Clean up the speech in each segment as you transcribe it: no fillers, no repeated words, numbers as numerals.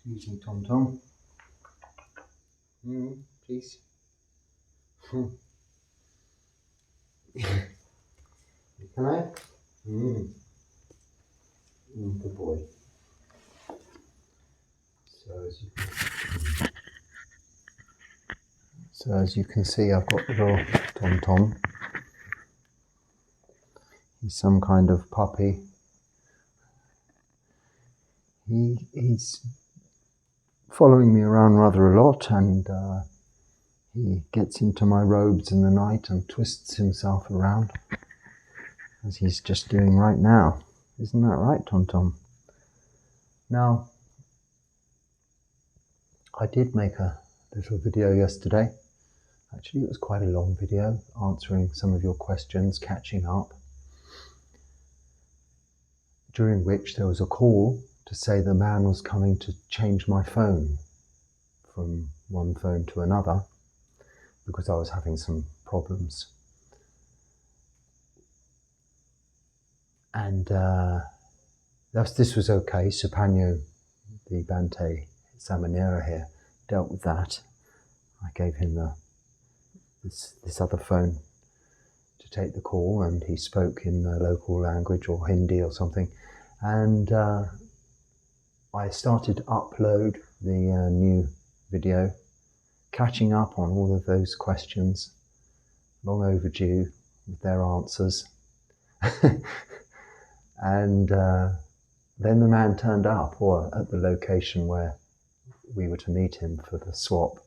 Using Tom Tom. Please. Can I? Good boy. So as you can see, I've got little Tom Tom. He's some kind of puppy. He's following me around rather a lot, and he gets into my robes in the night and twists himself around, as he's just doing right now. Isn't that right, Tom Tom? Now, I did make a little video yesterday. Actually, it was quite a long video, answering some of your questions, catching up, during which there was a call to say the man was coming to change my phone from one phone to another because I was having some problems. And this was okay. Supanyo, the Bhante Dhammarakkhita here, dealt with that. I gave him this other phone to take the call, and he spoke in the local language or Hindi or something. And I started to upload the new video, catching up on all of those questions, long overdue with their answers. And then the man turned up, or at the location where we were to meet him for the swap.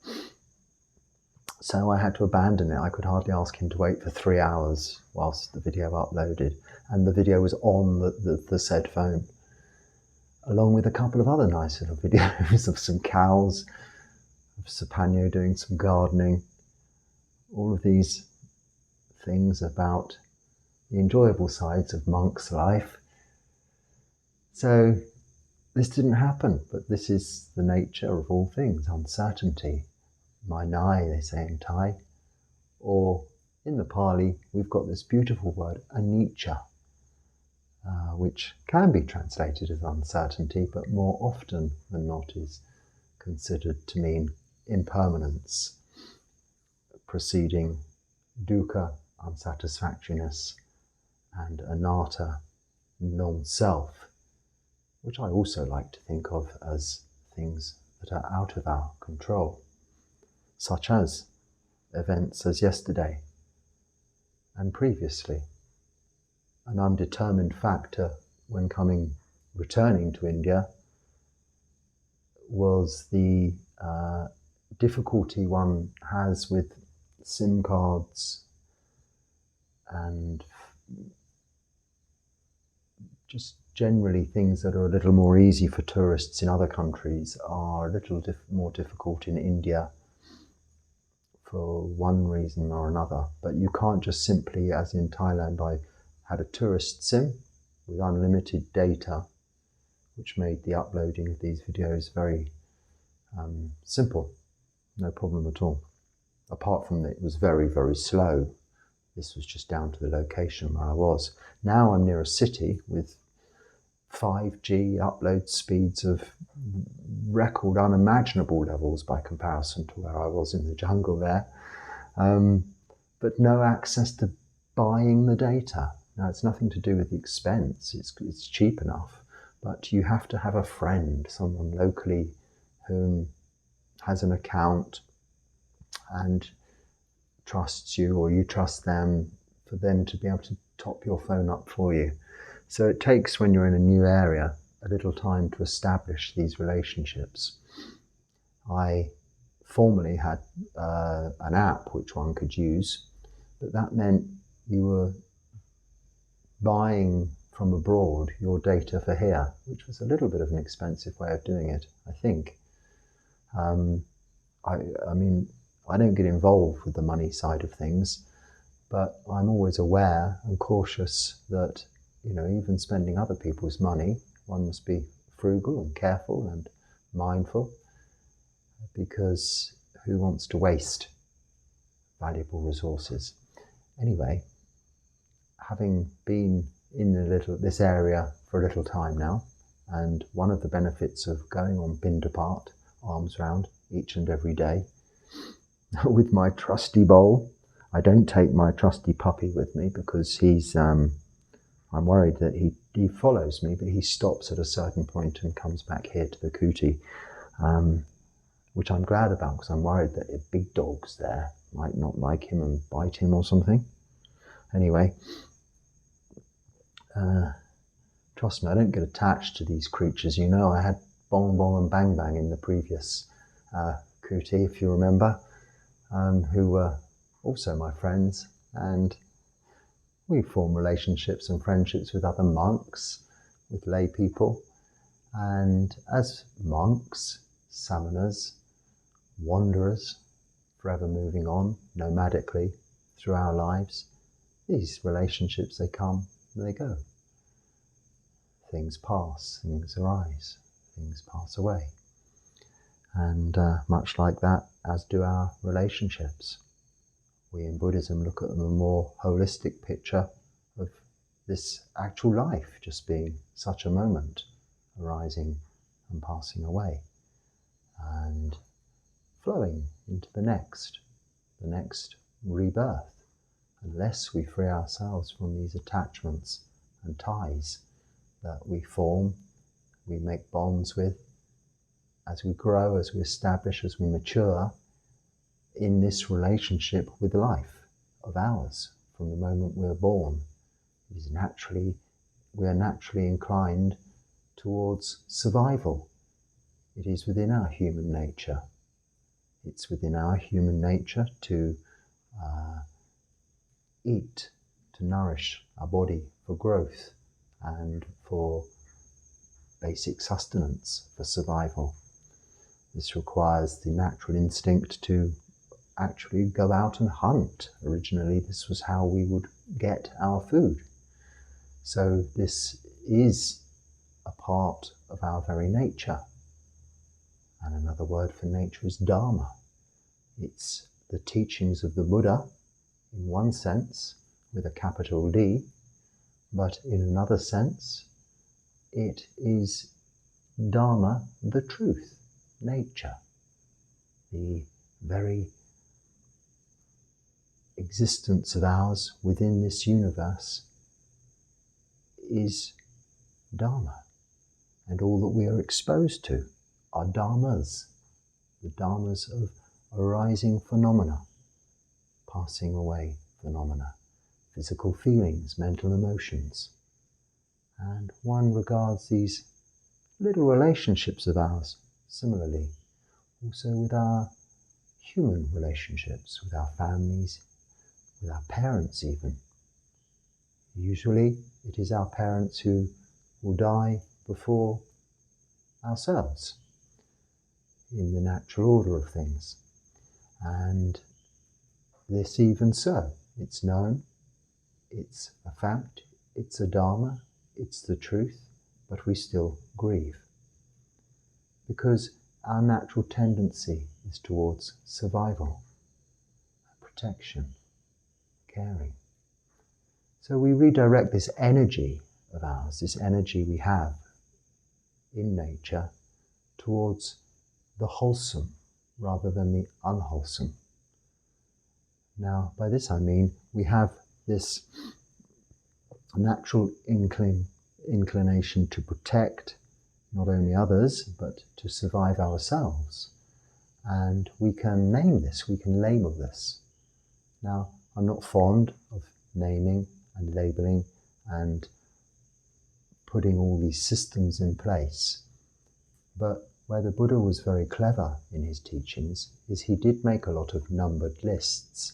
So I had to abandon it. I could hardly ask him to wait for 3 hours whilst the video uploaded. And the video was on the said phone, along with a couple of other nice little videos of some cows, of Supanyo doing some gardening, all of these things about the enjoyable sides of monk's life. So this didn't happen, but this is the nature of all things, uncertainty. Mai nai, they say in Thai, or in the Pali, we've got this beautiful word, anicca, which can be translated as uncertainty, but more often than not is considered to mean impermanence, preceding dukkha, unsatisfactoriness, and anatta, non-self, which I also like to think of as things that are out of our control, such as events as yesterday and previously. An undetermined factor when returning to India was the difficulty one has with SIM cards and just generally things that are a little more easy for tourists in other countries are a little more difficult in India for one reason or another. But you can't just simply, as in Thailand, I had a tourist SIM with unlimited data, which made the uploading of these videos very simple, no problem at all. Apart from that, it was very, very slow. This was just down to the location where I was. Now I'm near a city with 5G upload speeds of record unimaginable levels by comparison to where I was in the jungle there, but no access to buying the data. Now, it's nothing to do with the expense, it's cheap enough, but you have to have a friend, someone locally whom has an account and trusts you, or you trust them, for them to be able to top your phone up for you. So it takes, when you're in a new area, a little time to establish these relationships. I formerly had an app which one could use, but that meant you were buying from abroad your data for here, which was a little bit of an expensive way of doing it, I think. I mean, I don't get involved with the money side of things, but I'm always aware and cautious that, you know, even spending other people's money, one must be frugal and careful and mindful, because who wants to waste valuable resources? Anyway, having been in this area for a little time now, And one of the benefits of going on Bindapat, arms round, each and every day, with my trusty bowl. I don't take my trusty puppy with me because I'm worried that he follows me, but he stops at a certain point and comes back here to the kuti, which I'm glad about because I'm worried that a big dog's there might not like him and bite him or something. Anyway, trust me, I don't get attached to these creatures. You know, I had Bong Bong and Bang Bang in the previous kuti, if you remember, who were also my friends, and we form relationships and friendships with other monks, with lay people, and as monks, samanas, wanderers, forever moving on, nomadically, through our lives, these relationships, they come and they go. Things pass, things arise, things pass away. And much like that, as do our relationships. We in Buddhism look at them a more holistic picture of this actual life just being such a moment, arising and passing away, and flowing into the next rebirth, unless we free ourselves from these attachments and ties that we form, we make bonds with, as we grow, as we establish, as we mature in this relationship with life of ours from the moment we're born. We are naturally inclined towards survival. It is within our human nature. It's within our human nature to eat, to nourish our body for growth and for basic sustenance, for survival. This requires the natural instinct to actually go out and hunt. Originally, this was how we would get our food. So this is a part of our very nature. And another word for nature is Dharma. It's the teachings of the Buddha, in one sense, with a capital D, but in another sense, it is Dharma, the truth, nature, the very existence of ours within this universe is Dharma, and all that we are exposed to are dharmas, the dharmas of arising phenomena, passing away phenomena, physical feelings, mental emotions. And one regards these little relationships of ours similarly, also with our human relationships, with our families, with our parents even. Usually it is our parents who will die before ourselves in the natural order of things. And this even so, it's known, it's a fact, it's a dharma, it's the truth, but we still grieve. Because our natural tendency is towards survival, protection, caring. So we redirect this energy of ours, this energy we have in nature, towards the wholesome rather than the unwholesome. Now, by this I mean we have this natural inclination to protect not only others, but to survive ourselves. And we can name this, we can label this. Now, I'm not fond of naming and labeling and putting all these systems in place. But where the Buddha was very clever in his teachings is he did make a lot of numbered lists.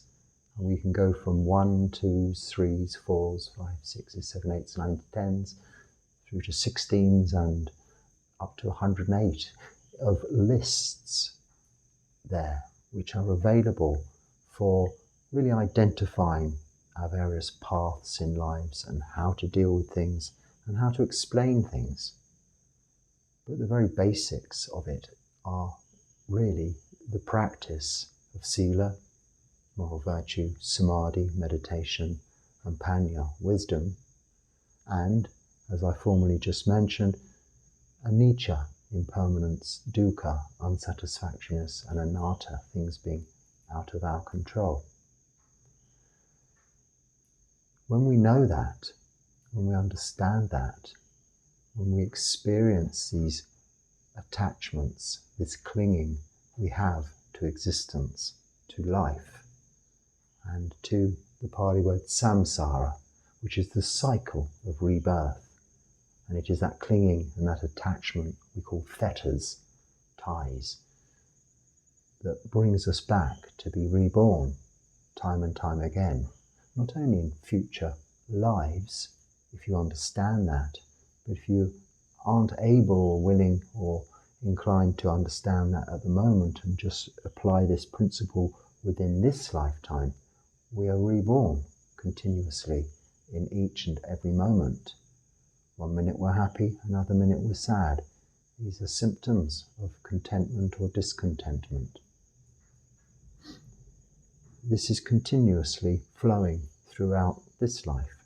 And we can go from 1, 2s, 3s, 4s, 5s, 6s, 7s, 8s, 9s, 10s, through to 16s and up to 108 of lists there, which are available for really identifying our various paths in lives and how to deal with things and how to explain things. But the very basics of it are really the practice of sila, moral virtue, samadhi, meditation, and panya, wisdom, and, as I formerly just mentioned, anicca, impermanence, dukkha, unsatisfactoriness, and anatta, things being out of our control. When we know that, when we understand that, when we experience these attachments, this clinging we have to existence, to life, and to the Pali word samsara, which is the cycle of rebirth. And it is that clinging and that attachment we call fetters, ties, that brings us back to be reborn time and time again, not only in future lives, if you understand that, but if you aren't able or willing or inclined to understand that at the moment and just apply this principle within this lifetime, we are reborn continuously in each and every moment. One minute we're happy, another minute we're sad. These are symptoms of contentment or discontentment. This is continuously flowing throughout this life,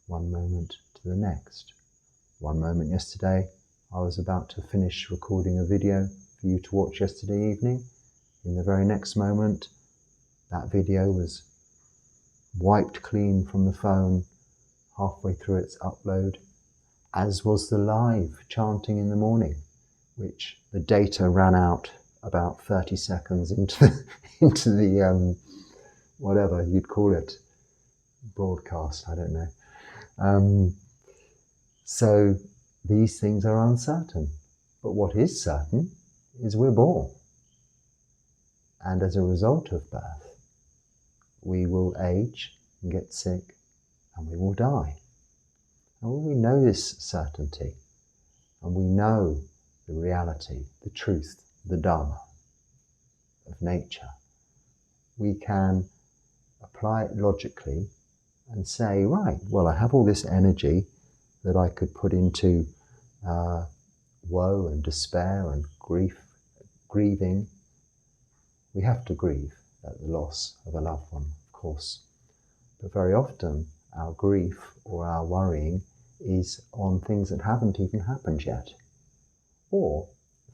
one moment to the next. One moment yesterday, I was about to finish recording a video for you to watch yesterday evening. In the very next moment, that video was wiped clean from the phone halfway through its upload, as was the live chanting in the morning, which the data ran out about 30 seconds into the whatever you'd call it, broadcast, I don't know. So these things are uncertain, but what is certain is we're born. And as a result of birth, we will age and get sick, and we will die. And when we know this certainty, and we know the reality, the truth, the Dharma of nature, we can apply it logically and say, right, well, I have all this energy that I could put into woe and despair and grieving. We have to grieve at the loss of a loved one, of course. But very often our grief or our worrying is on things that haven't even happened yet, or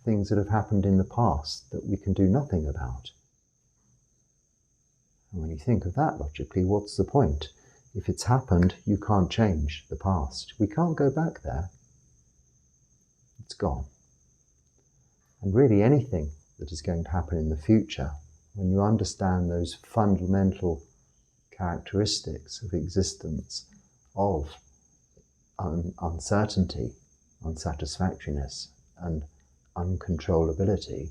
things that have happened in the past that we can do nothing about. And when you think of that logically, what's the point? If it's happened, you can't change the past. We can't go back there. It's gone. And really anything that is going to happen in the future, when you understand those fundamental characteristics of existence, of uncertainty, unsatisfactoriness, and uncontrollability,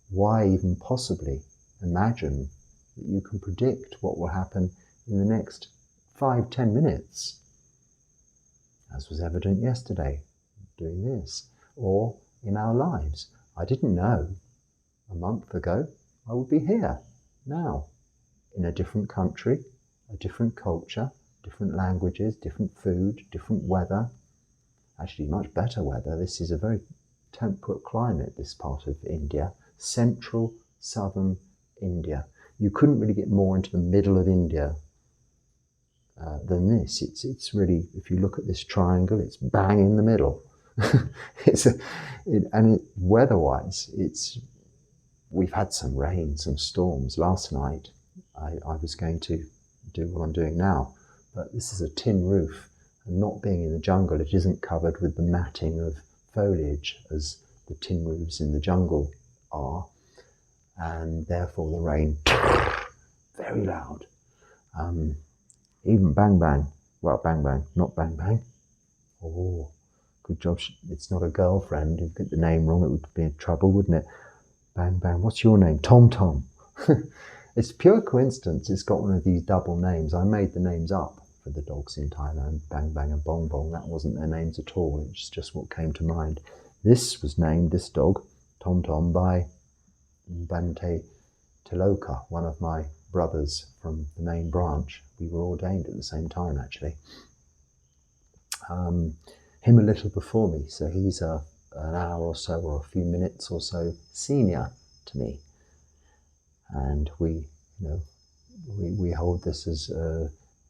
why even possibly imagine that you can predict what will happen in the next 5-10 minutes, as was evident yesterday, doing this, or in our lives. I didn't know a month ago I would be here now, in a different country, a different culture, different languages, different food, different weather. Actually, much better weather. This is a very temperate climate, this part of India, central, southern India. You couldn't really get more into the middle of India than this. It's really, if you look at this triangle, it's bang in the middle. Weather-wise, we've had some rain, some storms. Last night, I was going to do what I'm doing now, but this is a tin roof, and not being in the jungle, it isn't covered with the matting of foliage as the tin roofs in the jungle are, and therefore the rain very loud. Even bang bang, well, bang bang, not bang bang. Oh, good job. It's not a girlfriend. If you get the name wrong, it would be in trouble, wouldn't it? Bang bang. What's your name? Tom Tom. It's pure coincidence. It's got one of these double names. I made the names up for the dogs in Thailand. Bang bang and bong bong. That wasn't their names at all. It's just what came to mind. This was named, this dog, Tom Tom, by Bhante Dhammarakkhita, one of my brothers from the main branch. We were ordained at the same time, actually. Him a little before me, so he's an hour or so, or a few minutes or so senior to me. And we hold this as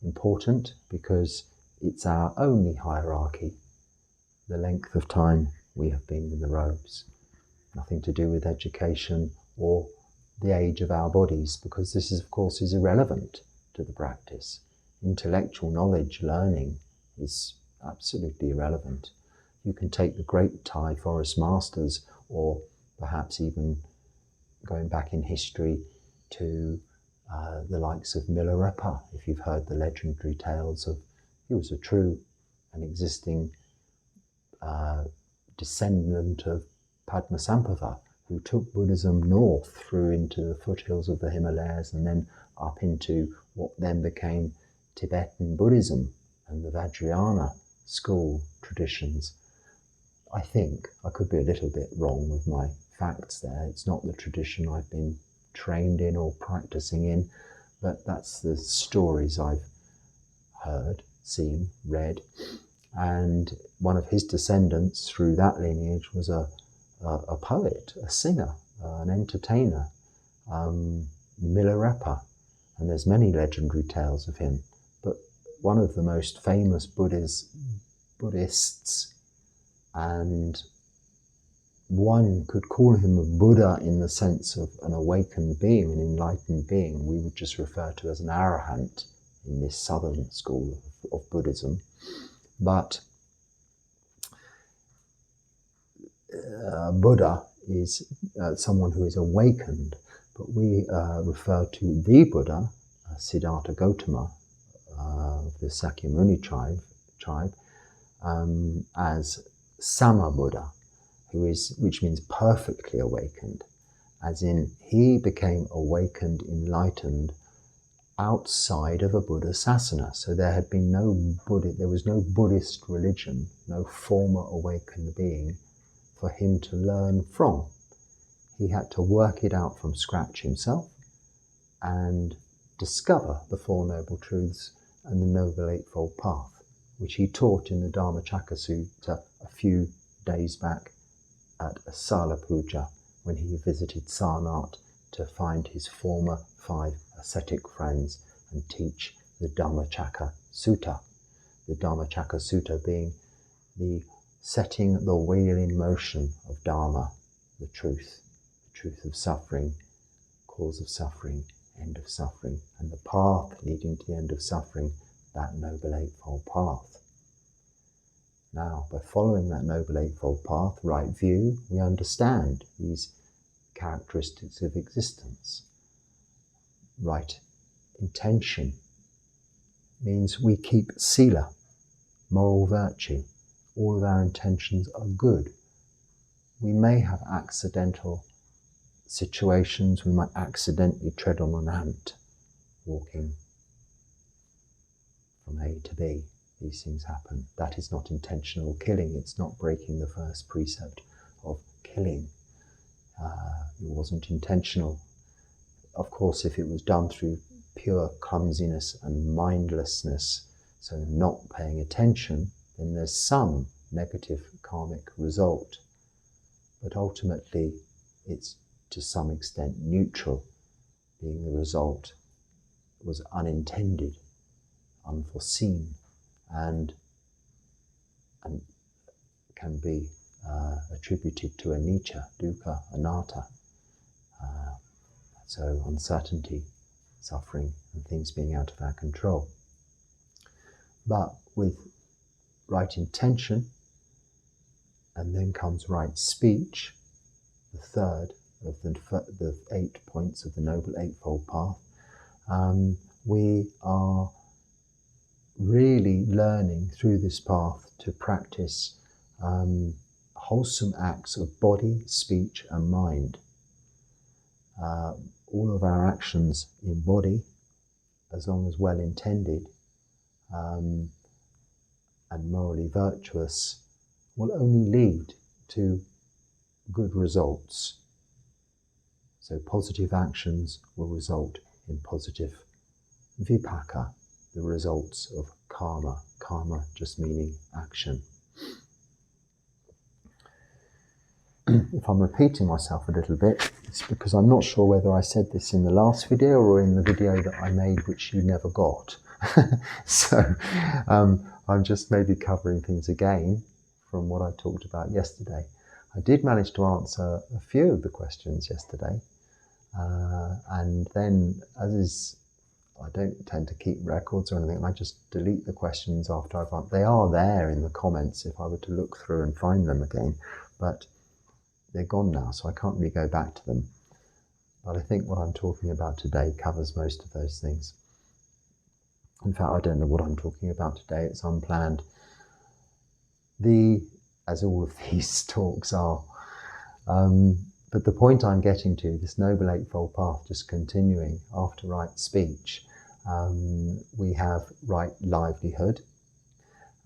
important because it's our only hierarchy. The length of time we have been in the robes. Nothing to do with education or the age of our bodies, because this is, of course, is irrelevant to the practice. Intellectual knowledge, learning, is absolutely irrelevant. You can take the great Thai Forest Masters, or perhaps even going back in history to the likes of Milarepa, if you've heard the legendary tales of, he was a true and existing descendant of Padmasambhava, who took Buddhism north through into the foothills of the Himalayas and then up into what then became Tibetan Buddhism and the Vajrayana school traditions. I think, I could be a little bit wrong with my facts there, it's not the tradition I've been trained in or practicing in, but that's the stories I've heard, seen, read. And one of his descendants through that lineage was a poet, a singer, an entertainer, Milarepa, and there's many legendary tales of him. But one of the most famous Buddhists, and one could call him a Buddha in the sense of an awakened being, an enlightened being, we would just refer to as an arahant in this southern school of Buddhism. But Buddha is someone who is awakened, but we refer to the Buddha, Siddhartha Gautama, of the Sakyamuni tribe, as Sama Buddha, which means perfectly awakened, as in he became awakened, enlightened, outside of a Buddha sasana. So there had been there was no Buddhist religion, no former awakened being for him to learn from. He had to work it out from scratch himself and discover the Four Noble Truths and the Noble Eightfold Path, which he taught in the Dhammacakka Sutta a few days back at a Sala Puja when he visited Sarnath to find his former 5 ascetic friends and teach the Dhammacakka Sutta. The Dhammacakka Sutta being the setting the wheel in motion of Dharma, the truth of suffering, cause of suffering, end of suffering, and the path leading to the end of suffering, that Noble Eightfold Path. Now, by following that Noble Eightfold Path, right view, we understand these characteristics of existence. Right intention means we keep sila, moral virtue. All of our intentions are good. We may have accidental situations, we might accidentally tread on an ant walking from A to B. These things happen. That is not intentional killing. It's not breaking the first precept of killing. It wasn't intentional. Of course, if it was done through pure clumsiness and mindlessness, so not paying attention, then there's some negative karmic result. But ultimately, it's to some extent neutral, being the result was unintended, unforeseen, and can be attributed to anicca, dukkha, anatta. So uncertainty, suffering, and things being out of our control. But with right intention, and then comes right speech, the third of the 8 points of the Noble Eightfold Path, we are really learning through this path to practice wholesome acts of body, speech, and mind. All of our actions in body, as long as well intended and morally virtuous, will only lead to good results. So positive actions will result in positive vipaka, the results of karma. Karma just meaning action. If I'm repeating myself a little bit, it's because I'm not sure whether I said this in the last video or in the video that I made which you never got. So I'm just maybe covering things again from what I talked about yesterday. I did manage to answer a few of the questions yesterday, and then, I don't tend to keep records or anything. I just delete the questions after I've answered. They are there in the comments if I were to look through and find them again, but they're gone now, so I can't really go back to them. But I think what I'm talking about today covers most of those things. In fact, I don't know what I'm talking about today. It's unplanned. As all of these talks are. But the point I'm getting to, this Noble Eightfold Path, just continuing after right speech, we have right livelihood.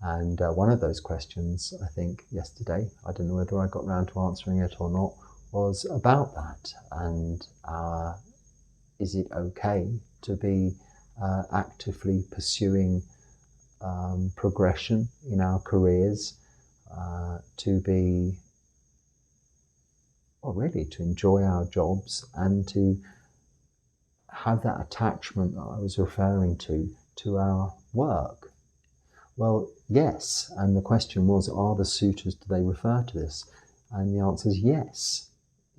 And one of those questions, I think, yesterday, I don't know whether I got round to answering it or not, was about that. And is it okay to be actively pursuing progression in our careers, to be, or really to enjoy our jobs and to have that attachment that I was referring to our work? Well, yes. And the question was, are the sutras, do they refer to this? And the answer is yes,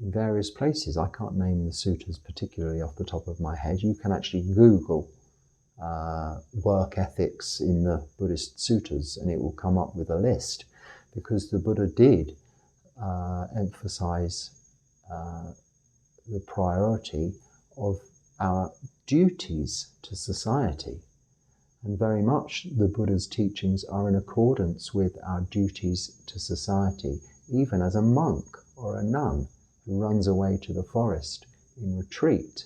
in various places. I can't name the sutras particularly off the top of my head. You can actually Google work ethics in the Buddhist sutras and it will come up with a list, because the Buddha did emphasize the priority of our duties to society. And very much the Buddha's teachings are in accordance with our duties to society, even as a monk or a nun who runs away to the forest in retreat,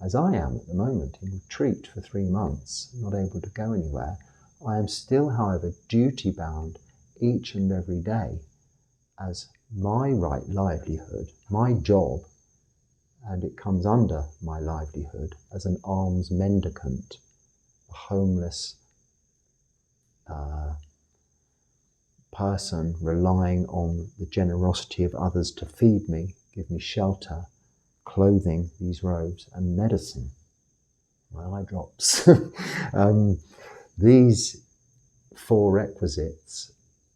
as I am at the moment, in retreat for 3 months, not able to go anywhere. I am still, however, duty-bound each and every day as my right livelihood, my job, and it comes under my livelihood as an alms mendicant, a homeless person relying on the generosity of others to feed me, give me shelter, clothing, these robes, and medicine, my eye drops. These 4 requisites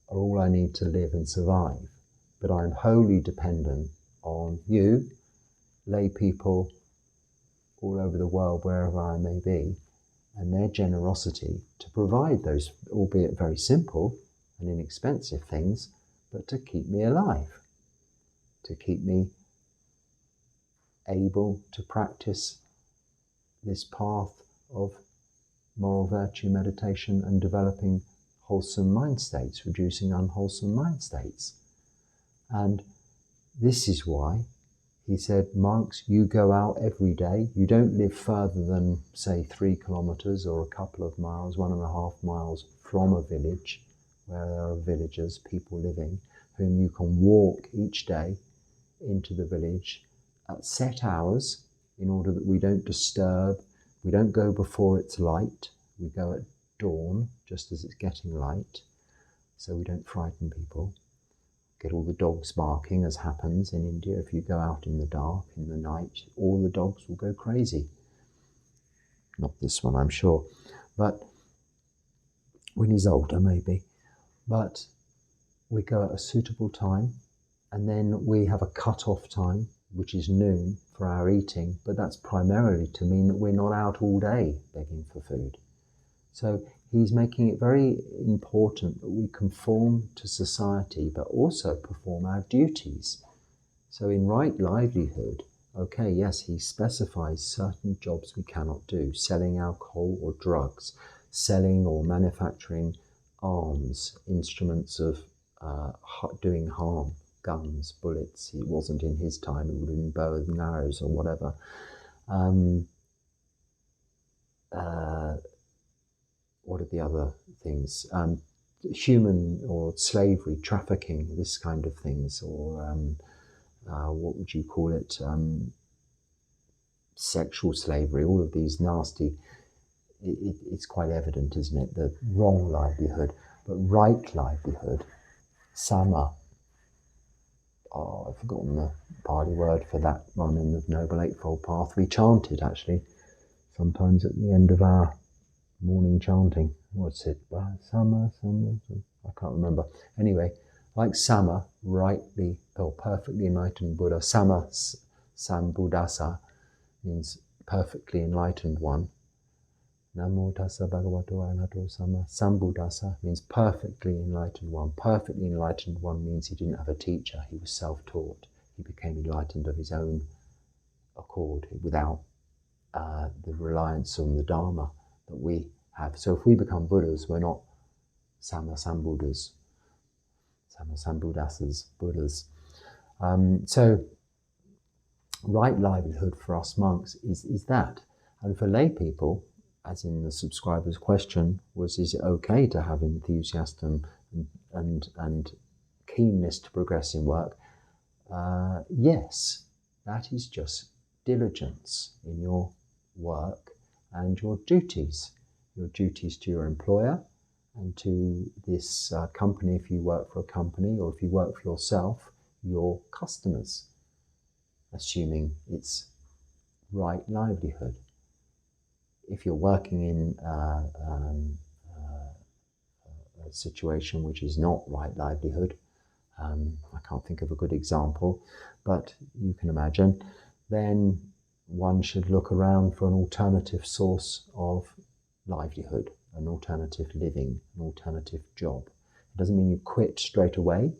are all I need to live and survive, but I'm wholly dependent on you, lay people all over the world, wherever I may be, and their generosity to provide those, albeit very simple and inexpensive things, but to keep me alive, to keep me able to practice this path of moral virtue meditation and developing wholesome mind states, reducing unwholesome mind states. And this is why he said, monks, you go out every day. You don't live further than, say, 3 kilometers or a couple of miles, 1.5 miles from a village where there are villagers, people living, whom you can walk each day into the village at set hours in order that we don't disturb. We don't go before it's light. We go at dawn, just as it's getting light, so we don't frighten people. Get all the dogs barking, as happens in India. If you go out in the dark, in the night, all the dogs will go crazy. Not this one, I'm sure, but when he's older, maybe. But we go at a suitable time, and then we have a cut-off time, which is noon for our eating, but that's primarily to mean that we're not out all day begging for food. So he's making it very important that we conform to society, but also perform our duties. So in right livelihood, okay, yes, he specifies certain jobs we cannot do, selling alcohol or drugs, selling or manufacturing arms, instruments of doing harm, guns, bullets. It wasn't in his time, it would have been bows and arrows or whatever. What are the other things? Human or slavery, trafficking, this kind of things, or what would you call it? Sexual slavery, all of these nasty, it's quite evident, isn't it? The wrong livelihood, but right livelihood, sama. I've forgotten the Pali word for that one in the Noble Eightfold Path. We chanted actually, sometimes at the end of our morning chanting. What's it? Sama. I can't remember. Anyway, Like Sama, rightly or perfectly enlightened Buddha, Sama Sambuddhasa means perfectly enlightened one. Namo tassa bhagavato arahato sama Sambuddhasa means perfectly enlightened one. Perfectly enlightened one means he didn't have a teacher, he was self-taught. He became enlightened of his own accord, without the reliance on the Dharma that we have. So if we become Buddhas, we're not Sama Sambuddhas, Sama Sambuddhasas, Buddhas. So right livelihood for us monks is that. And for lay people, as in the subscriber's question, was is it okay to have enthusiasm and keenness to progress in work? Yes, that is just diligence in your work and your duties to your employer and to this company if you work for a company, or if you work for yourself, your customers, assuming it's right livelihood. If you're working in a situation which is not right livelihood, I can't think of a good example, but you can imagine, then one should look around for an alternative source of livelihood, an alternative living, an alternative job. It doesn't mean you quit straight away.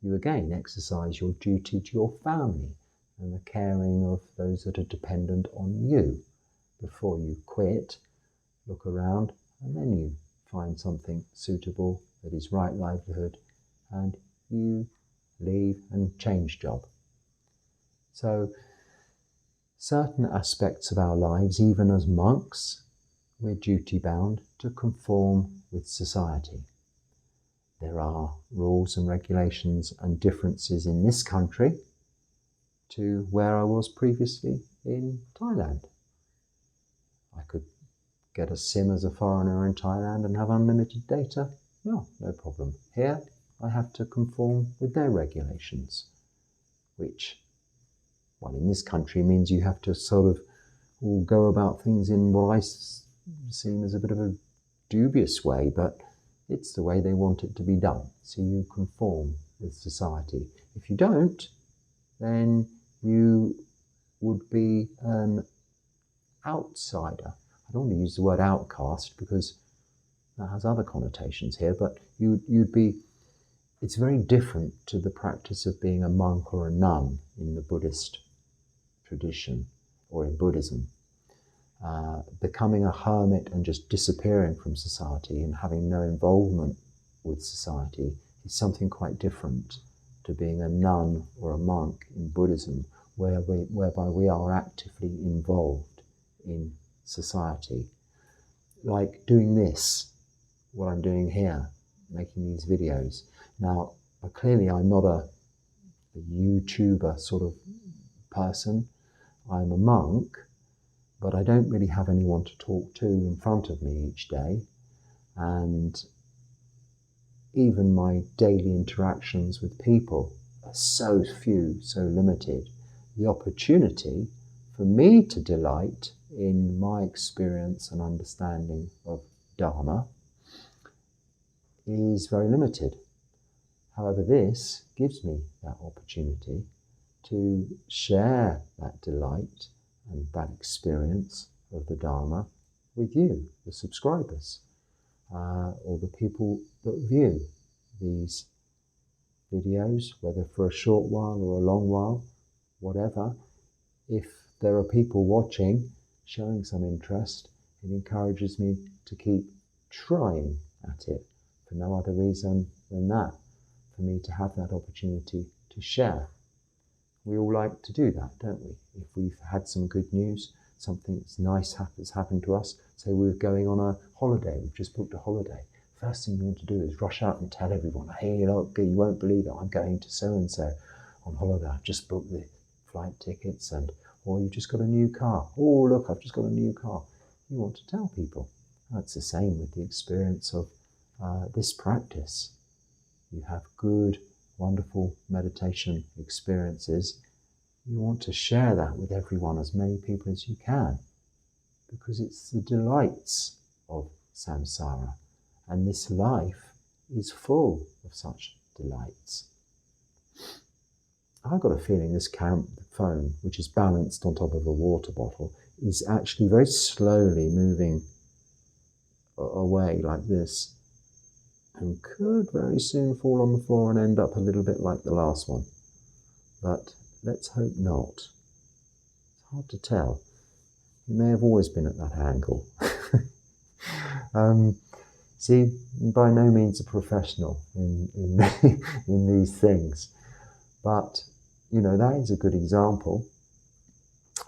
You again exercise your duty to your family and the caring of those that are dependent on you. Before you quit, look around, and then you find something suitable that is right livelihood, and you leave and change job. So certain aspects of our lives, even as monks, we're duty bound to conform with society. There are rules and regulations and differences in this country to where I was previously in Thailand. I could get a SIM as a foreigner in Thailand and have unlimited data. No problem. Here, I have to conform with their regulations, which, well, in this country means you have to sort of all go about things in what I seem as a bit of a dubious way, but it's the way they want it to be done. So you conform with society. If you don't, then you would be an outsider. I don't want to use the word outcast because that has other connotations here, but you'd be, it's very different to the practice of being a monk or a nun in the Buddhist tradition or in Buddhism. Becoming a hermit and just disappearing from society and having no involvement with society is something quite different to being a nun or a monk in Buddhism, whereby we are actively involved in society. Like doing this, what I'm doing here, making these videos. Now, clearly I'm not a YouTuber sort of person. I'm a monk, but I don't really have anyone to talk to in front of me each day. And even my daily interactions with people are so few, so limited. The opportunity for me to delight in my experience and understanding of Dharma is very limited. However, this gives me that opportunity to share that delight and that experience of the Dharma with you, the subscribers, or the people that view these videos, whether for a short while or a long while, whatever. If there are people watching, showing some interest, it encourages me to keep trying at it for no other reason than that, for me to have that opportunity to share. We all like to do that, don't we? If we've had some good news, something that's nice has happened to us, say we're going on a holiday, we've just booked a holiday. First thing you want to do is rush out and tell everyone, hey, look, you won't believe it, I'm going to so-and-so on holiday. I've just booked the flight tickets, or you've just got a new car. Oh, look, I've just got a new car. You want to tell people. That's the same with the experience of this practice. You have good, wonderful meditation experiences. You want to share that with everyone, as many people as you can, because it's the delights of samsara. And this life is full of such delights. I've got a feeling this phone, which is balanced on top of a water bottle, is actually very slowly moving away like this, and could very soon fall on the floor and end up a little bit like the last one. But let's hope not. It's hard to tell. It may have always been at that angle. See, by no means a professional in these things, but you know, that is a good example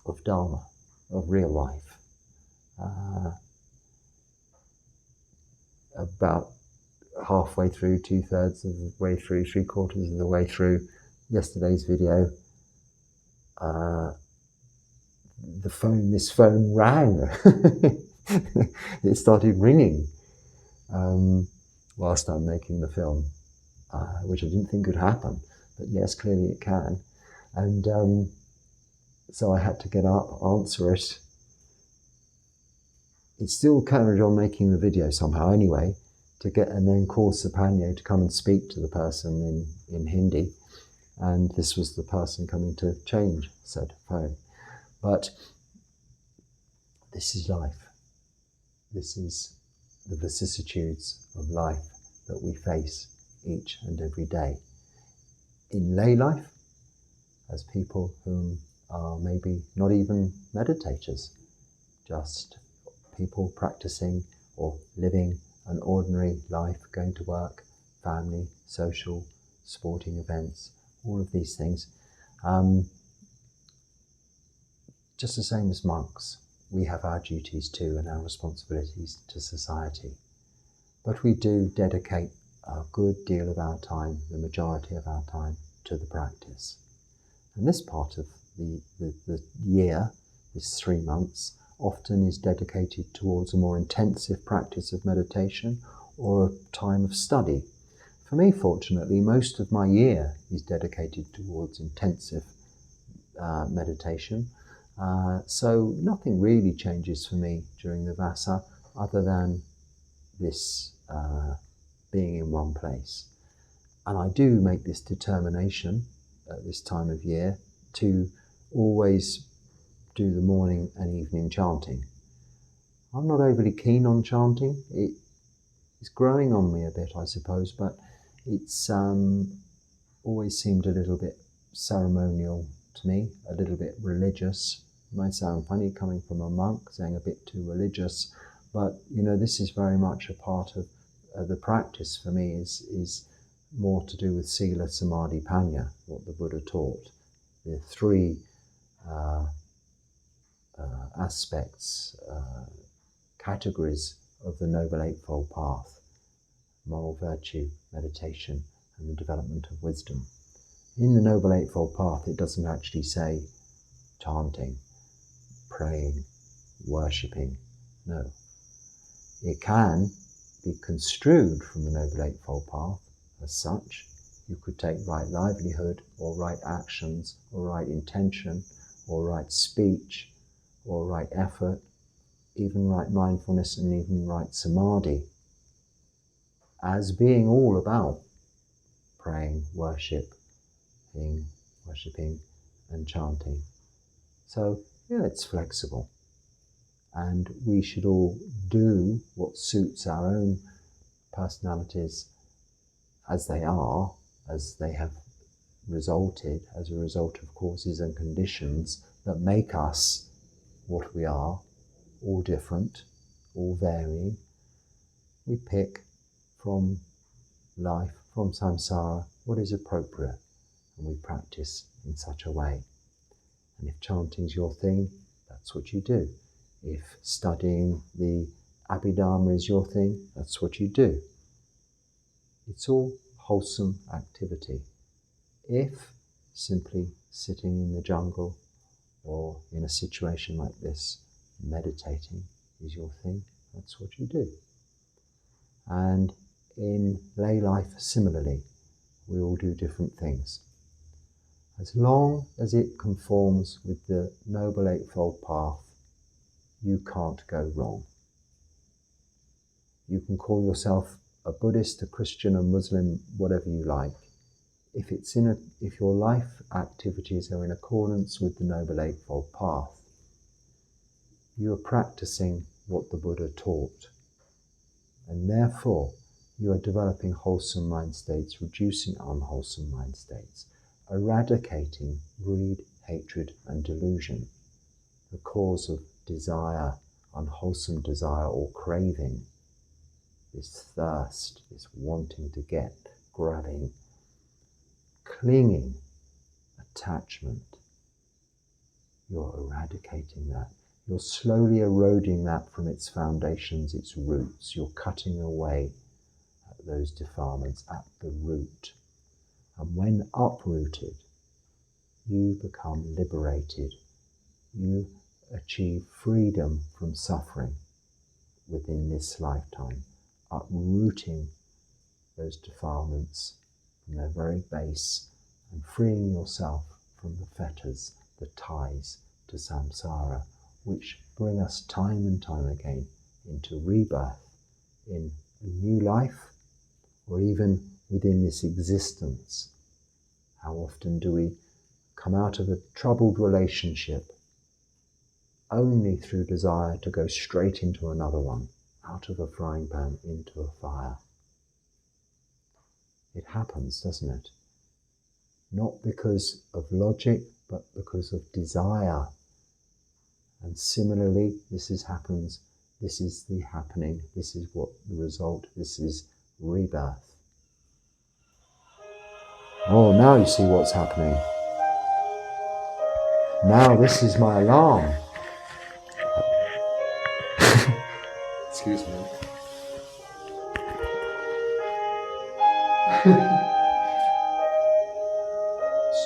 of Dharma, of real life. About halfway through, 2/3 of the way through, 3/4 of the way through yesterday's video, this phone rang. It started ringing whilst I'm making the film, which I didn't think could happen, but yes, clearly it can. And so I had to get up, answer it. It still carried on making the video somehow anyway, and then call Sapanyo to come and speak to the person in Hindi. And this was the person coming to change said phone. But this is life. This is the vicissitudes of life that we face each and every day. In lay life, as people whom are maybe not even meditators, just people practicing or living an ordinary life, going to work, family, social, sporting events, all of these things. Just the same as monks, we have our duties too and our responsibilities to society. But we do dedicate a good deal of our time, the majority of our time, to the practice. And this part of the year, this 3 months, often is dedicated towards a more intensive practice of meditation or a time of study. For me, fortunately, most of my year is dedicated towards intensive meditation. So nothing really changes for me during the Vassa other than this being in one place. And I do make this determination at this time of year to always do the morning and evening chanting. I'm not overly keen on chanting. It's growing on me a bit, I suppose, but it's always seemed a little bit ceremonial to me, a little bit religious. It might sound funny coming from a monk, saying a bit too religious, but you know, this is very much a part of the practice for me is more to do with Sila, Samadhi, Panya, what the Buddha taught. The 3 aspects, categories of the Noble Eightfold Path: moral virtue, meditation, and the development of wisdom. In the Noble Eightfold Path, it doesn't actually say chanting, praying, worshipping. No. It can be construed from the Noble Eightfold Path as such. You could take right livelihood, or right actions, or right intention, or right speech, or right effort, even right mindfulness, and even right samadhi, as being all about praying, worshipping, and chanting. So, yeah, it's flexible. And we should all do what suits our own personalities as they are, as they have resulted as a result of causes and conditions that make us what we are, all different, all varying. We pick from life, from samsara, what is appropriate, and we practice in such a way. And if chanting's your thing, that's what you do. If studying the Abhidharma is your thing, that's what you do. It's all wholesome activity. If simply sitting in the jungle or in a situation like this, meditating is your thing, that's what you do. And in lay life, similarly, we all do different things. As long as it conforms with the Noble Eightfold Path, you can't go wrong. You can call yourself a Buddhist, a Christian, a Muslim, whatever you like, if your life activities are in accordance with the Noble Eightfold Path, you are practicing what the Buddha taught, and therefore you are developing wholesome mind states, reducing unwholesome mind states, eradicating greed, hatred, and delusion, the cause of desire, unwholesome desire or craving, this thirst, this wanting to get, grabbing, clinging, attachment. You're eradicating that. You're slowly eroding that from its foundations, its roots. You're cutting away at those defilements at the root. And when uprooted, you become liberated. You achieve freedom from suffering within this lifetime, uprooting those defilements from their very base and freeing yourself from the fetters, the ties to samsara, which bring us time and time again into rebirth in a new life, or even within this existence. How often do we come out of a troubled relationship only through desire to go straight into another one, out of a frying pan into a fire? It happens, doesn't it? Not because of logic, but because of desire. And similarly, this happens, this is the happening, this is what the result, this is rebirth. Oh, now you see what's happening. Now this is my alarm. Excuse me.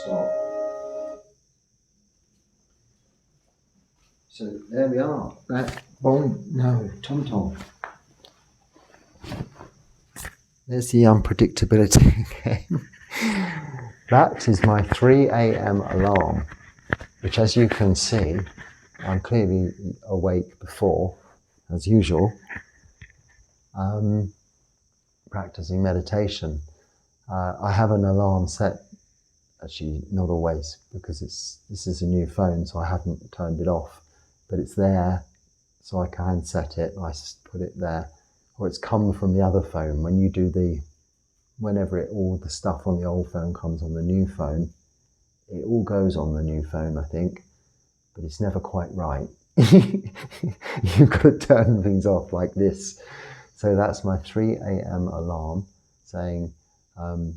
Stop. So there we are. That Tom Tom. There's the unpredictability again. That is my 3 a.m. alarm, which, as you can see, I'm clearly awake before, as usual, practicing meditation. I have an alarm set, actually not always, because this is a new phone, so I haven't turned it off, but it's there, so I can set it. I put it there, or it's come from the other phone. When you do whenever all the stuff on the old phone comes on the new phone, it all goes on the new phone, I think, but it's never quite right. You've got to turn things off like this. So that's my 3 a.m. alarm saying, Bhante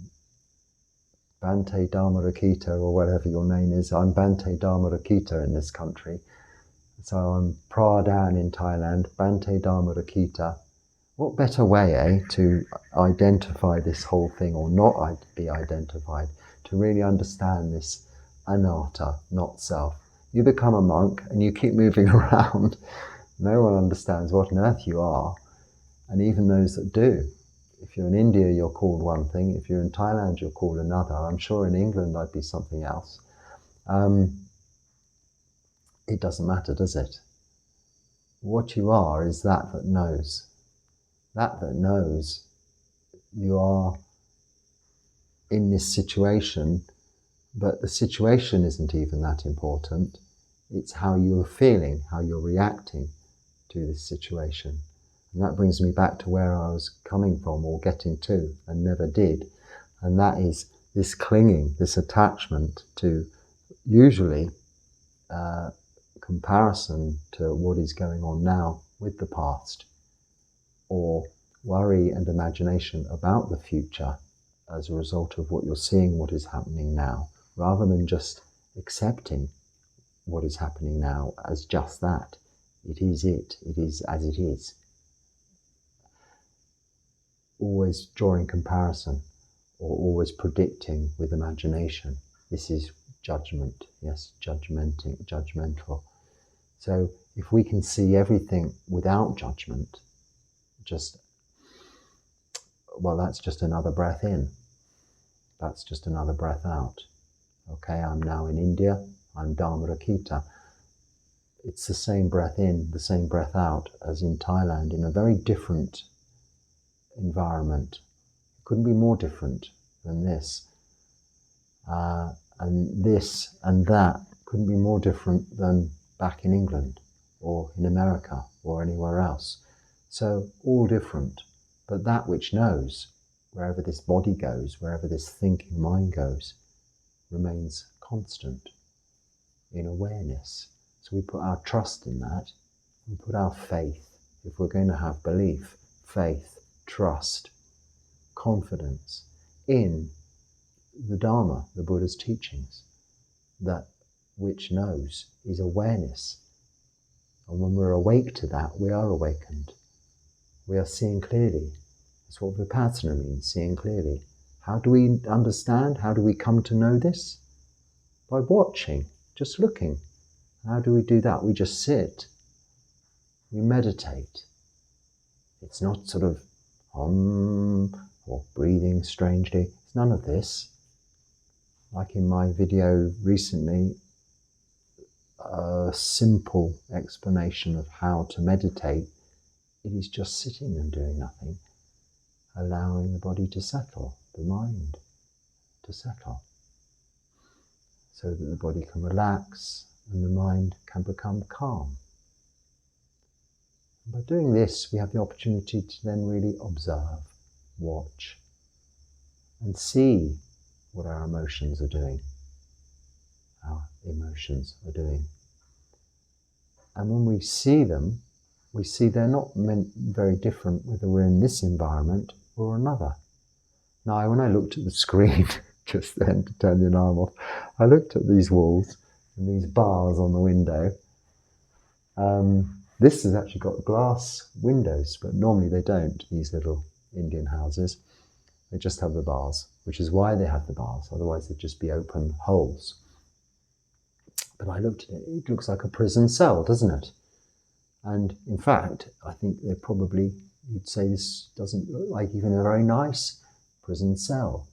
Dhammarakkhita, or whatever your name is. I'm Bhante Dhammarakkhita in this country. So I'm Phra Dan in Thailand, Bhante Dhammarakkhita. What better way, to identify this whole thing, or not be identified, to really understand this anatta, not self. You become a monk and you keep moving around. No one understands what on earth you are, and even those that do. If you're in India, you're called one thing. If you're in Thailand, you're called another. I'm sure in England I'd be something else. It doesn't matter, does it? What you are is that knows. That knows you are in this situation, but the situation isn't even that important. It's how you're feeling, how you're reacting to this situation. And that brings me back to where I was coming from, or getting to, and never did. And that is this clinging, this attachment to usually comparison to what is going on now with the past, or worry and imagination about the future as a result of what you're seeing, what is happening now, rather than just accepting what is happening now as just that. It is as it is. Always drawing comparison, or always predicting with imagination. This is judgment, yes, judgmental. So if we can see everything without judgment, that's just another breath in. That's just another breath out. Okay, I'm now in India, I'm Dhammarakkhita. It's the same breath in, the same breath out as in Thailand, in a very different environment. It couldn't be more different than this. And this and that couldn't be more different than back in England or in America or anywhere else. So all different, but that which knows, wherever this body goes, wherever this thinking mind goes, remains constant in awareness. So we put our trust in that, and put our faith, if we're going to have belief, faith, trust, confidence in the Dharma, the Buddha's teachings. That which knows is awareness. And when we're awake to that, we are awakened. We are seeing clearly. That's what Vipassana means, seeing clearly. How do we understand? How do we come to know this? By watching, just looking. How do we do that? We just sit. We meditate. It's not sort of or breathing strangely. It's none of this. Like in my video recently, a simple explanation of how to meditate. It is just sitting and doing nothing, allowing the body to settle, the mind to settle, so that the body can relax and the mind can become calm. And by doing this, we have the opportunity to then really observe, watch, and see what our emotions are doing. Our emotions are doing. And when we see them, we see they're not meant very different whether we're in this environment or another. Now, when I looked at the screen just then to turn the alarm off, I looked at these walls and these bars on the window. This has actually got glass windows, but normally they don't, these little Indian houses. They just have the bars, which is why they have the bars, otherwise they'd just be open holes. But I looked at it, it looks like a prison cell, doesn't it? And in fact, I think they're probably, you'd say this doesn't look like even a very nice prison cell.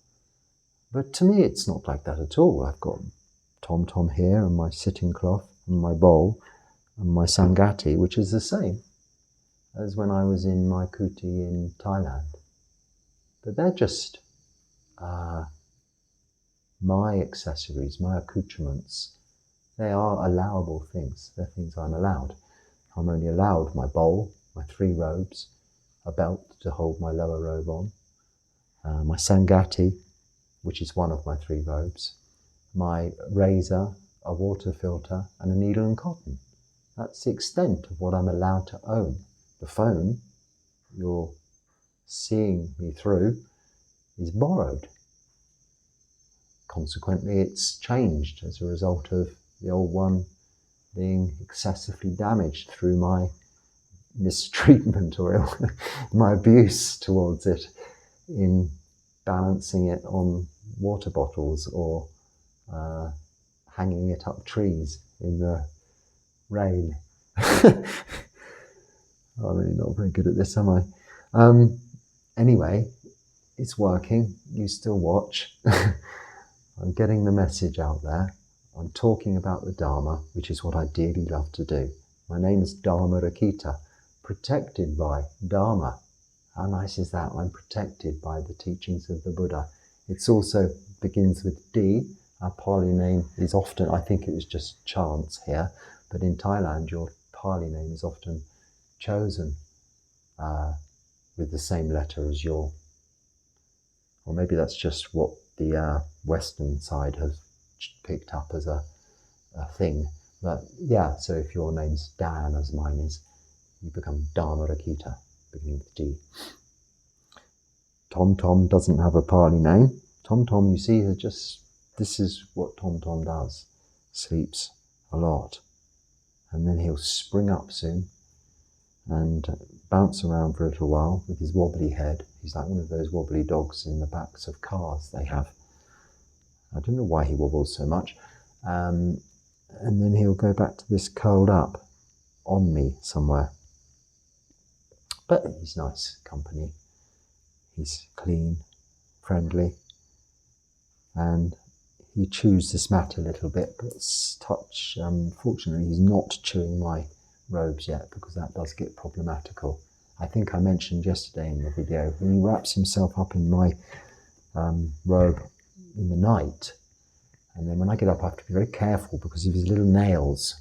But to me, it's not like that at all. I've got tom-tom here and my sitting cloth and my bowl and my sangati, which is the same as when I was in my kuti in Thailand. But they're just my accessories, my accoutrements. They are allowable things. They're things I'm allowed. I'm only allowed my bowl, my 3 robes, a belt to hold my lower robe on, my sangati, which is one of my 3 robes, my razor, a water filter, and a needle and cotton. That's the extent of what I'm allowed to own. The phone you're seeing me through is borrowed. Consequently, it's changed as a result of the old one being excessively damaged through my mistreatment or my abuse towards it in balancing it on water bottles or hanging it up trees in the rain. I'm really not very good at this, am I? Anyway, it's working. You still watch. I'm getting the message out there. I'm talking about the Dharma, which is what I dearly love to do. My name is Dhammarakkhita, protected by Dharma. How nice is that? I'm protected by the teachings of the Buddha. It's also begins with D. Our Pali name is often, I think it was just chance here, but in Thailand your Pali name is often chosen with the same letter as your, or maybe that's just what the Western side has picked up as a thing. But yeah, so if your name's Dan, as mine is, you become Dhammarakkhita, beginning with D. Tom Tom doesn't have a Pali name. Tom Tom, you see, this is what Tom Tom does. Sleeps a lot. And then he'll spring up soon and bounce around for a little while with his wobbly head. He's like one of those wobbly dogs in the backs of cars they have. I don't know why he wobbles so much. And then he'll go back to this curled up on me somewhere. But he's nice company. He's clean, friendly, and he chews this mat a little bit, but fortunately he's not chewing my robes yet, because that does get problematical. I think I mentioned yesterday in the video, when he wraps himself up in my robe in the night, and then when I get up I have to be very careful because of his little nails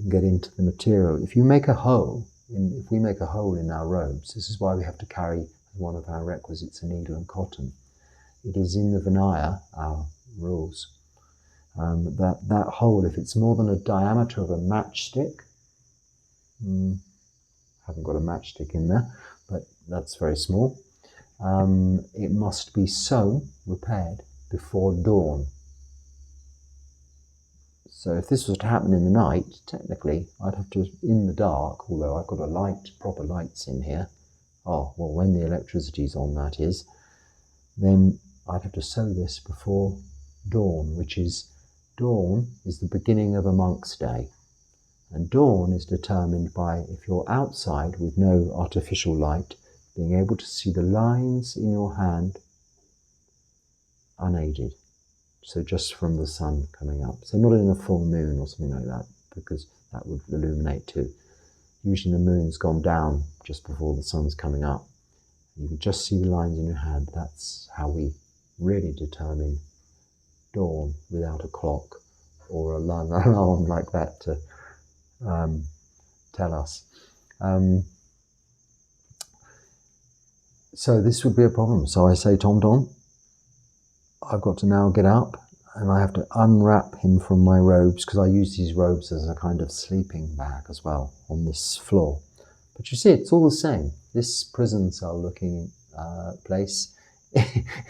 get into the material. If we make a hole in our robes, this is why we have to carry as one of our requisites a needle and cotton. It is in the Vinaya, our rules, that hole, if it's more than a diameter of a matchstick, haven't got a matchstick in there, but that's very small, it must be sewn, repaired, before dawn. So if this was to happen in the night, technically, I'd have to, in the dark, although I've got a light, proper lights in here, when the electricity's on, that is, then I'd have to sew this before dawn, dawn is the beginning of a monk's day. And dawn is determined by, if you're outside with no artificial light, being able to see the lines in your hand unaided. So just from the sun coming up. So not in a full moon or something like that, because that would illuminate too. Usually the moon's gone down just before the sun's coming up. You can just see the lines in your hand. That's how we really determine dawn without a clock or an alarm like that to tell us. So this would be a problem. So I say, Tom Tom, I've got to now get up and I have to unwrap him from my robes, because I use these robes as a kind of sleeping bag as well on this floor. But you see, it's all the same. This prison cell looking place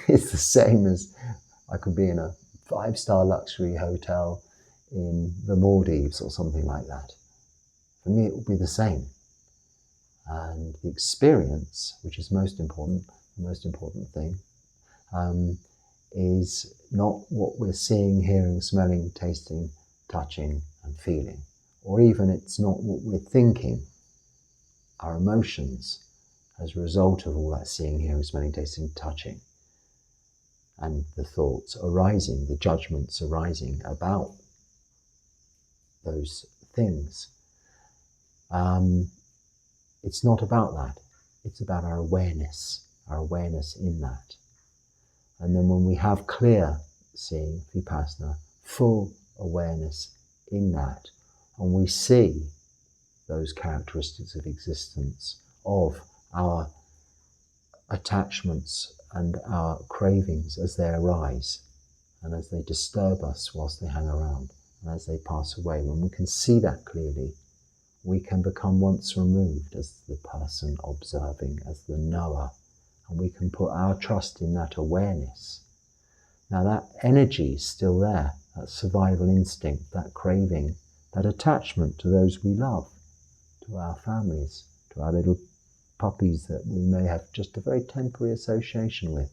is the same as I could be in a 5-star luxury hotel in the Maldives or something like that. For me, it will be the same. And the experience, which is most important, the most important thing, is not what we're seeing, hearing, smelling, tasting, touching, and feeling. Or even it's not what we're thinking, our emotions, as a result of all that seeing, hearing, smelling, tasting, touching, and the thoughts arising, the judgments arising about those things. It's not about that. It's about our awareness in that. And then when we have clear seeing, vipassana, full awareness in that, and we see those characteristics of existence, of our attachments and our cravings as they arise, and as they disturb us whilst they hang around, and as they pass away, when we can see that clearly, we can become once removed as the person observing, as the knower, and we can put our trust in that awareness. Now that energy is still there, that survival instinct, that craving, that attachment to those we love, to our families, to our little puppies that we may have just a very temporary association with.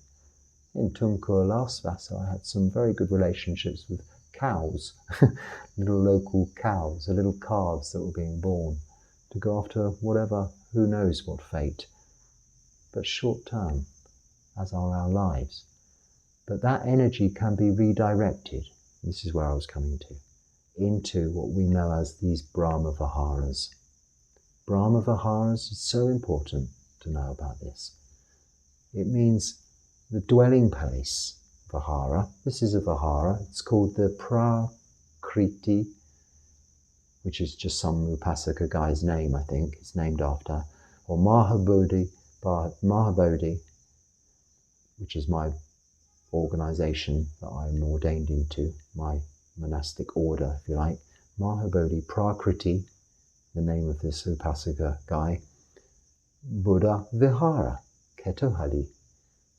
In Tumkur last Vasa, I had some very good relationships with cows, little local cows, the little calves that were being born to go after whatever, who knows what fate, but short term, as are our lives. But that energy can be redirected, this is where I was coming to, into what we know as these Brahma Viharas. Brahma Viharas is so important to know about this. It means the dwelling place Vihara. This is a Vihara. It's called the Prakriti, which is just some Upasaka guy's name, I think. It's named after. Or Mahabodhi, which is my organization that I'm ordained into, my monastic order, if you like. Mahabodhi Prakriti, the name of this Upasaka guy. Buddha Vihara, Ketohali.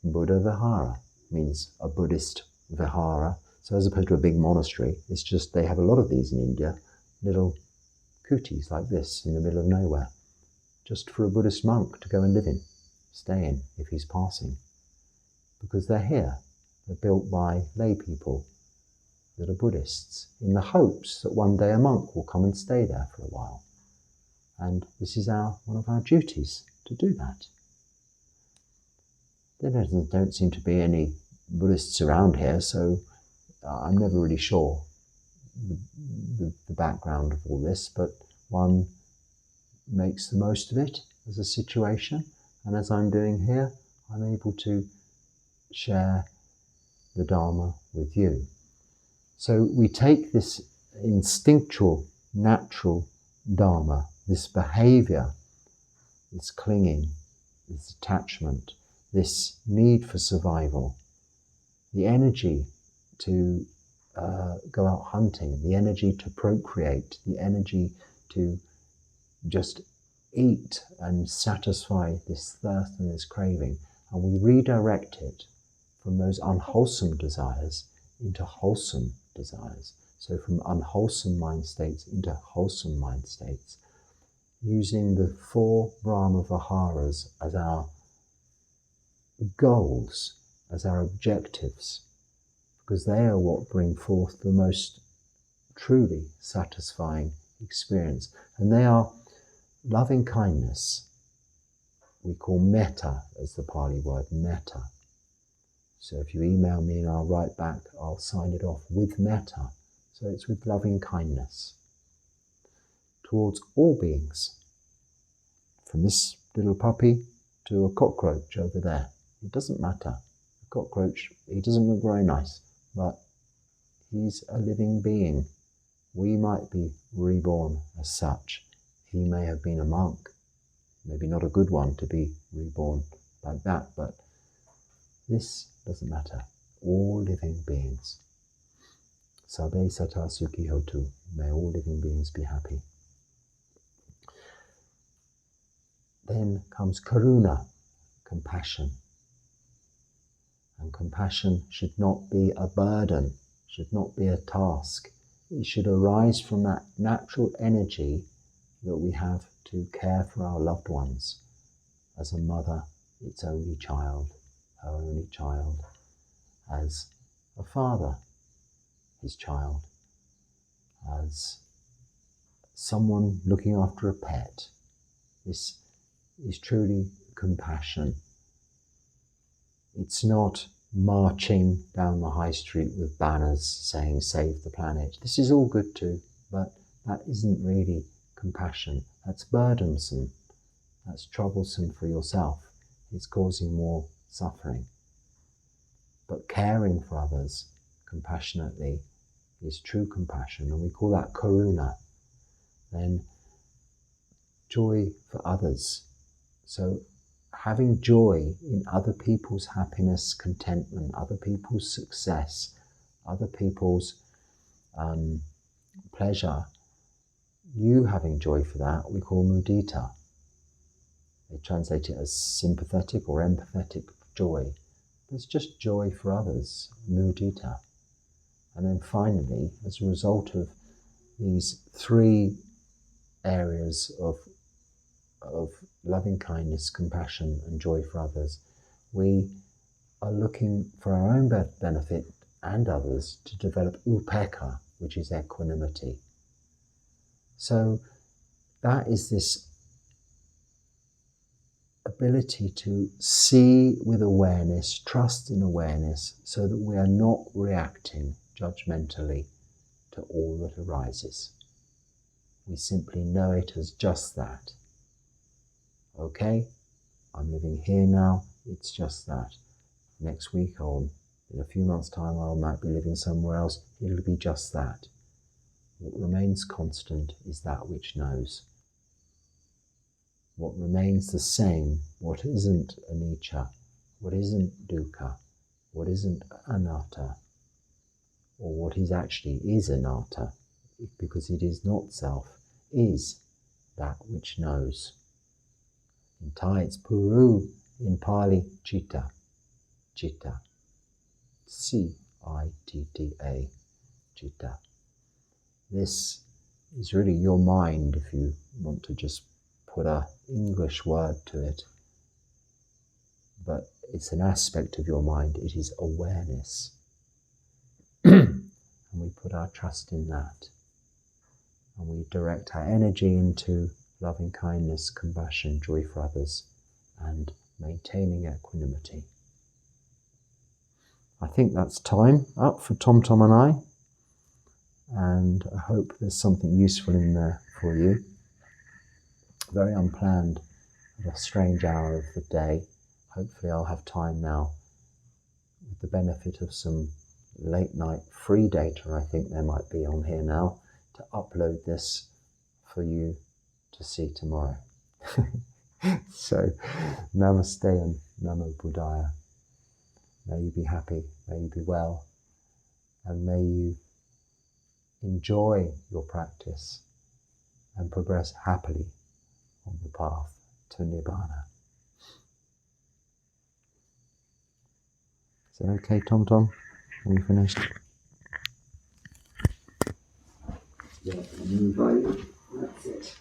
Buddha Vihara means a Buddhist Vihara. So as opposed to a big monastery, it's just they have a lot of these in India, little kutis like this in the middle of nowhere, just for a Buddhist monk to go and live in, stay in if he's passing. Because they're here. They're built by lay people that are Buddhists, in the hopes that one day a monk will come and stay there for a while. And this is one of our duties, to do that. There don't seem to be any Buddhists around here, so I'm never really sure the background of all this, but one makes the most of it as a situation, and as I'm doing here, I'm able to share the Dharma with you. So we take this instinctual, natural Dharma, this behavior, this clinging, this attachment, this need for survival, the energy to go out hunting, the energy to procreate, the energy to just eat and satisfy this thirst and this craving, and we redirect it from those unwholesome desires into wholesome desires. So from unwholesome mind states into wholesome mind states, using the 4 Brahma Viharas as our goals, as our objectives, because they are what bring forth the most truly satisfying experience. And they are loving kindness. We call metta as the Pali word, metta. So if you email me and I'll write back, I'll sign it off with metta. So it's with loving kindness towards all beings, from this little puppy to a cockroach over there. It doesn't matter. The cockroach, he doesn't look very nice, but he's a living being. We might be reborn as such. He may have been a monk, maybe not a good one to be reborn like that, but this doesn't matter. All living beings. Sabbe sata sukhi hotu. May all living beings be happy. Then comes karuna, compassion. And compassion should not be a burden, should not be a task. It should arise from that natural energy that we have to care for our loved ones. As a mother, its only child, her only child. As a father, his child. As someone looking after a pet. This is truly compassion. It's not marching down the high street with banners saying save the planet. This is all good too, but that isn't really compassion. That's burdensome. That's troublesome for yourself. It's causing more suffering. But caring for others compassionately is true compassion, and we call that karuna. Then joy for others. So having joy in other people's happiness, contentment, other people's success, other people's pleasure, you having joy for that, we call mudita. They translate it as sympathetic or empathetic joy. It's just joy for others, mudita. And then finally, as a result of these 3 areas of loving kindness, compassion, and joy for others, we are looking for our own benefit and others to develop upekkha, which is equanimity. So that is this ability to see with awareness, trust in awareness, so that we are not reacting judgmentally to all that arises. We simply know it as just that. Okay, I'm living here now, it's just that. Next week or in a few months' time I might be living somewhere else, it'll be just that. What remains constant is that which knows. What remains the same, what isn't anicca, what isn't dukkha, what isn't anatta, or what is actually is anatta, because it is not self, is that which knows. In Thai it's puru, in Pali citta, citta, C-I-T-T-A, citta. This is really your mind, if you want to just put an English word to it. But it's an aspect of your mind, it is awareness. And we put our trust in that. And we direct our energy into loving kindness, compassion, joy for others, and maintaining equanimity. I think that's time up for Tom Tom and I. And I hope there's something useful in there for you. Very unplanned at a strange hour of the day. Hopefully I'll have time now, with the benefit of some late night free data I think there might be on here now, to upload this for you to see tomorrow. So, namaste and namo buddhaya. May you be happy, may you be well, and may you enjoy your practice and progress happily on the path to Nibbana. Is that okay, Tom Tom? Are you finished? Yeah, that's it.